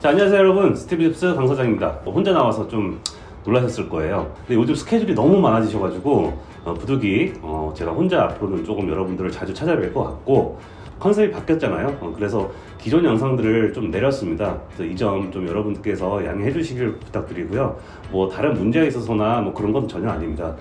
자, 안녕하세요 여러분, 스티브 잡스 강 사장입니다. 혼자 나와서 좀 놀라셨을 거예요. 근데 요즘 스케줄이 너무 많아지셔가지고 부득이 제가 혼자 앞으로는 조금 여러분들을 자주 찾아뵐 것 같고, 컨셉이 바뀌었잖아요. 그래서 기존 영상들을 좀 내렸습니다. 그래서 이 점 좀 여러분들께서 양해해 주시길 부탁드리고요. 뭐 다른 문제가 있어서나 뭐 그런 건 전혀 아닙니다.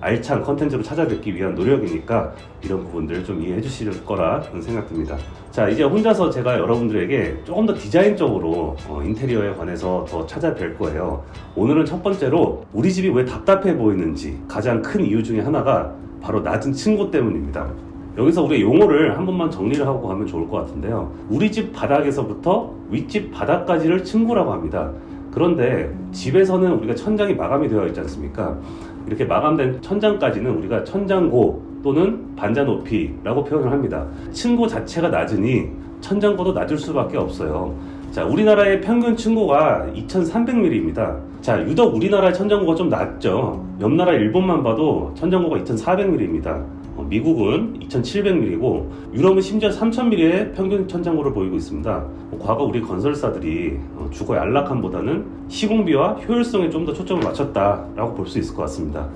알찬 컨텐츠로 찾아뵙기 위한 노력이니까 이런 부분들 좀 이해해 주실 거라 생각됩니다. 자, 이제 혼자서 제가 여러분들에게 조금 더 디자인적으로 인테리어에 관해서 더 찾아뵐 거예요. 오늘은 첫 번째로 우리 집이 왜 답답해 보이는지 가장 큰 이유 중에 하나가 바로 낮은 층고 때문입니다. 여기서 우리 용어를 한 번만 정리를 하고 가면 좋을 것 같은데요. 우리 집 바닥에서부터 윗집 바닥까지를 층고라고 합니다. 그런데 집에서는 우리가 천장이 마감이 되어 있지 않습니까? 이렇게 마감된 천장까지는 우리가 천장고 또는 반자 높이라고 표현을 합니다. 층고 자체가 낮으니 천장고도 낮을 수밖에 없어요. 자, 우리나라의 평균 층고가 2300mm입니다. 자, 유독 우리나라의 천장고가 좀 낮죠. 옆 나라 일본만 봐도 천장고가 2400mm입니다. 미국은 2700mm고 유럽은 심지어 3000mm의 평균 천장고를 보이고 있습니다. 과거 우리 건설사들이 주거의 안락함보다는 시공비와 효율성에 좀 더 초점을 맞췄다라고 볼 수 있을 것 같습니다.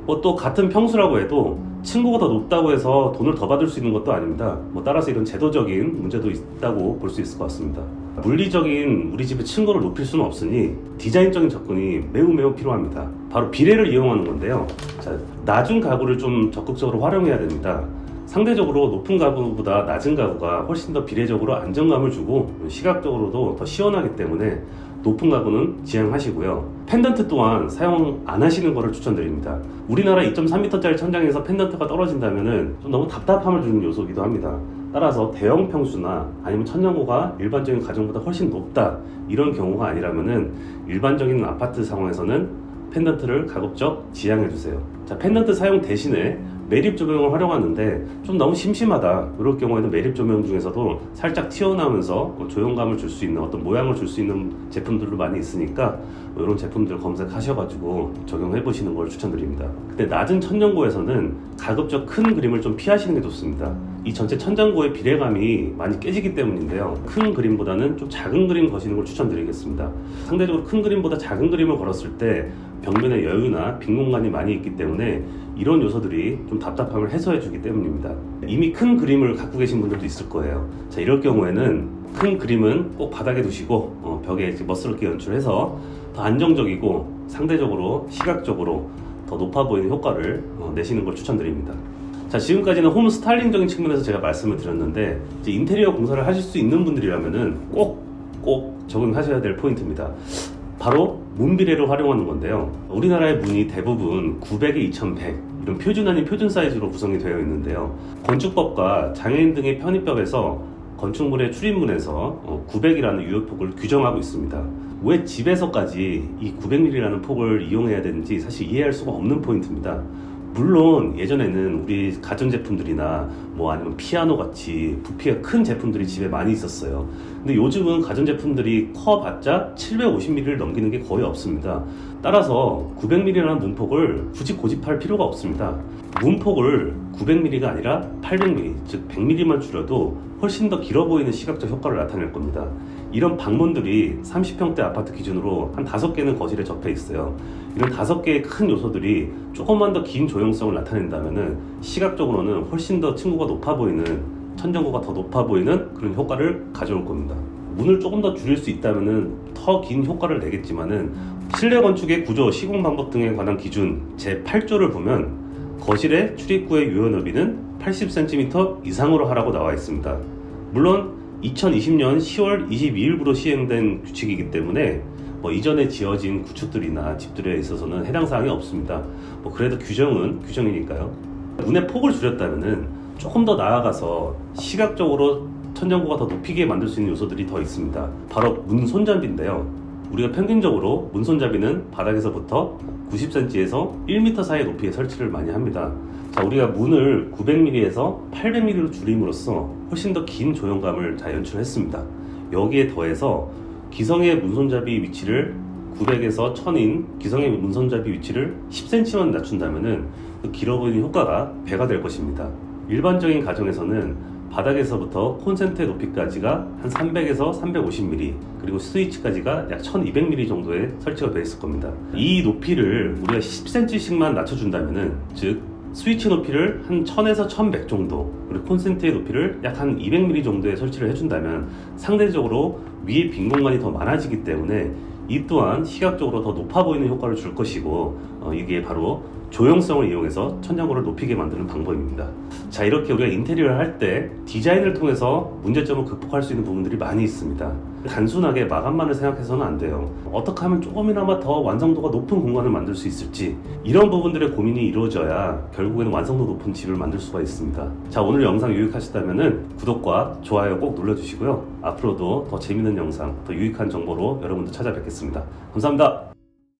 또 같은 평수라고 해도 층고가 더 높다고 해서 돈을 더 받을 수 있는 것도 아닙니다. 따라서 이런 제도적인 문제도 있다고 볼 수 있을 것 같습니다. 물리적인 우리 집의 층고를 높일 수는 없으니 디자인적인 접근이 매우 필요합니다. 바로 비례를 이용하는 건데요. 자, 낮은 가구를 좀 적극적으로 활용해야 됩니다. 상대적으로 높은 가구보다 낮은 가구가 훨씬 더 비례적으로 안정감을 주고 시각적으로도 더 시원하기 때문에 높은 가구는 지향하시고요. 펜던트 또한 사용 안 하시는 것을 추천드립니다. 우리나라 2.3m짜리 천장에서 펜던트가 떨어진다면 좀 너무 답답함을 주는 요소이기도 합니다. 따라서 대형 평수나 아니면 천장고가 일반적인 가정보다 훨씬 높다, 이런 경우가 아니라면은 일반적인 아파트 상황에서는 펜던트를 가급적 지양해주세요. 자, 펜던트 사용 대신에 매립 조명을 활용하는데 좀 너무 심심하다, 이럴 경우에는 매립 조명 중에서도 살짝 튀어나오면서 조형감을 줄 수 있는 어떤 모양을 줄 수 있는 제품들도 많이 있으니까 이런 제품들 검색하셔가지고 적용해 보시는 걸 추천드립니다. 근데 낮은 천장고에서는 가급적 큰 그림을 좀 피하시는 게 좋습니다. 이 전체 천장고의 비례감이 많이 깨지기 때문인데요. 큰 그림보다는 좀 작은 그림 거시는 걸 추천드리겠습니다. 상대적으로 큰 그림보다 작은 그림을 걸었을 때 벽면에 여유나 빈 공간이 많이 있기 때문에 이런 요소들이 좀 답답함을 해소해 주기 때문입니다. 이미 큰 그림을 갖고 계신 분들도 있을 거예요. 자, 이럴 경우에는 큰 그림은 꼭 바닥에 두시고 벽에 이제 멋스럽게 연출해서 더 안정적이고 상대적으로 시각적으로 더 높아 보이는 효과를 내시는 걸 추천드립니다. 자, 지금까지는 홈 스타일링적인 측면에서 제가 말씀을 드렸는데, 이제 인테리어 공사를 하실 수 있는 분들이라면은 꼭 적용하셔야 될 포인트입니다. 바로 문 비례를 활용하는 건데요. 우리나라의 문이 대부분 900에 2100 이런 표준 아닌 표준 사이즈로 구성이 되어 있는데요. 건축법과 장애인 등의 편입법에서 건축물의 출입문에서 900이라는 유효폭을 규정하고 있습니다. 왜 집에서까지 이 900mm라는 폭을 이용해야 되는지 사실 이해할 수가 없는 포인트입니다. 물론 예전에는 우리 가전제품들이나 아니면 피아노 같이 부피가 큰 제품들이 집에 많이 있었어요. 근데 요즘은 가전제품들이 커봤자 750mm를 넘기는 게 거의 없습니다. 따라서 900mm라는 문폭을 굳이 고집할 필요가 없습니다. 문폭을 900mm가 아니라 800mm, 즉 100mm만 줄여도 훨씬 더 길어 보이는 시각적 효과를 나타낼 겁니다. 이런 방문들이 30평대 아파트 기준으로 한 5개는 거실에 접해 있어요. 이런 5개의 큰 요소들이 조금만 더 긴 조형성을 나타낸다면 시각적으로는 훨씬 더 층고가 높아 보이는, 천장고가 더 높아 보이는 그런 효과를 가져올 겁니다. 문을 조금 더 줄일 수 있다면 더 긴 효과를 내겠지만은 실내 건축의 구조, 시공 방법 등에 관한 기준 제8조를 보면 거실의 출입구의 유효 너비는 80cm 이상으로 하라고 나와 있습니다. 물론 2020년 10월 22일부로 시행된 규칙이기 때문에 이전에 지어진 구축들이나 집들에 있어서는 해당 사항이 없습니다. 그래도 규정은 규정이니까요. 문의 폭을 줄였다면은 조금 더 나아가서 시각적으로 천장고가 더 높이게 만들 수 있는 요소들이 더 있습니다. 바로 문 손잡이인데요. 우리가 평균적으로 문 손잡이는 바닥에서부터 90cm에서 1m 사이의 높이에 설치를 많이 합니다. 자, 우리가 문을 900mm에서 800mm로 줄임으로써 훨씬 더 긴 조형감을 잘 연출했습니다. 여기에 더해서 기성의 문손잡이 위치를 900에서 1000인 기성의 문손잡이 위치를 10cm만 낮춘다면은 그 길어 보이는 효과가 배가 될 것입니다. 일반적인 가정에서는 바닥에서부터 콘센트의 높이까지가 한 300에서 350mm, 그리고 스위치까지가 약 1200mm 정도에 설치가 되어 있을 겁니다. 이 높이를 우리가 10cm씩만 낮춰준다면은, 즉 스위치 높이를 한 1000에서 1100 정도, 그리고 콘센트의 높이를 약 한 200mm 정도에 설치를 해준다면 상대적으로 위에 빈 공간이 더 많아지기 때문에 이 또한 시각적으로 더 높아 보이는 효과를 줄 것이고, 이게 바로 조형성을 이용해서 천장고를 높이게 만드는 방법입니다. 자, 이렇게 우리가 인테리어를 할 때 디자인을 통해서 문제점을 극복할 수 있는 부분들이 많이 있습니다. 단순하게 마감만을 생각해서는 안 돼요. 어떻게 하면 조금이나마 더 완성도가 높은 공간을 만들 수 있을지, 이런 부분들의 고민이 이루어져야 결국에는 완성도 높은 집을 만들 수가 있습니다. 자, 오늘 영상 유익하셨다면 구독과 좋아요 꼭 눌러주시고요. 앞으로도 더 재밌는 영상, 더 유익한 정보로 여러분들 찾아뵙겠습니다. 감사합니다.